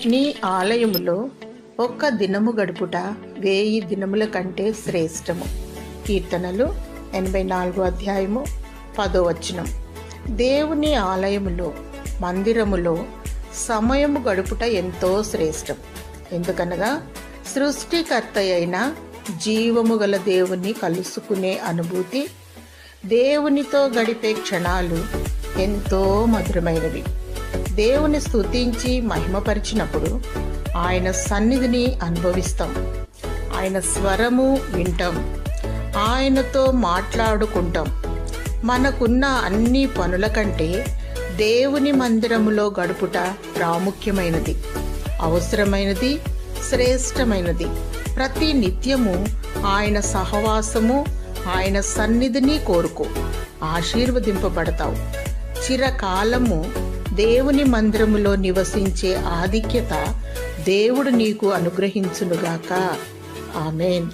నీ ఆలయములో ఒక్క దినము గడుపుట 1000 దినముల కంటే శ్రేష్టము. కీర్తనలు 84:10. దేవుని ఆలయములో, మందిరములో సమయము గడుపుట ఎంతో శ్రేష్టం. ఎందుకనగా సృష్టికర్త అయిన జీవము గల దేవుని కలుసుకునే అనుభూతి, దేవునితో గడిపే క్షణాలు ఎంతో మధురమైనవి. దేవుని స్తుతించి మహిమపరిచినప్పుడు ఆయన సన్నిధిని అనుభవిస్తాం, ఆయన స్వరము వింటాం, ఆయనతో మాట్లాడుకుంటాం. మనకున్న అన్ని పనుల కంటే దేవుని మందిరములో గడుపుట ప్రాముఖ్యమైనది, అవసరమైనది, శ్రేష్టమైనది. ప్రతి నిత్యము ఆయన సహవాసము, ఆయన సన్నిధిని కోరుకో, ఆశీర్వదింపబడతావు. చిరకాలము దేవుని మందిరములో నివసించే ఆధిక్యత దేవుడు నీకు అనుగ్రహించునుగాక. ఆమేన్.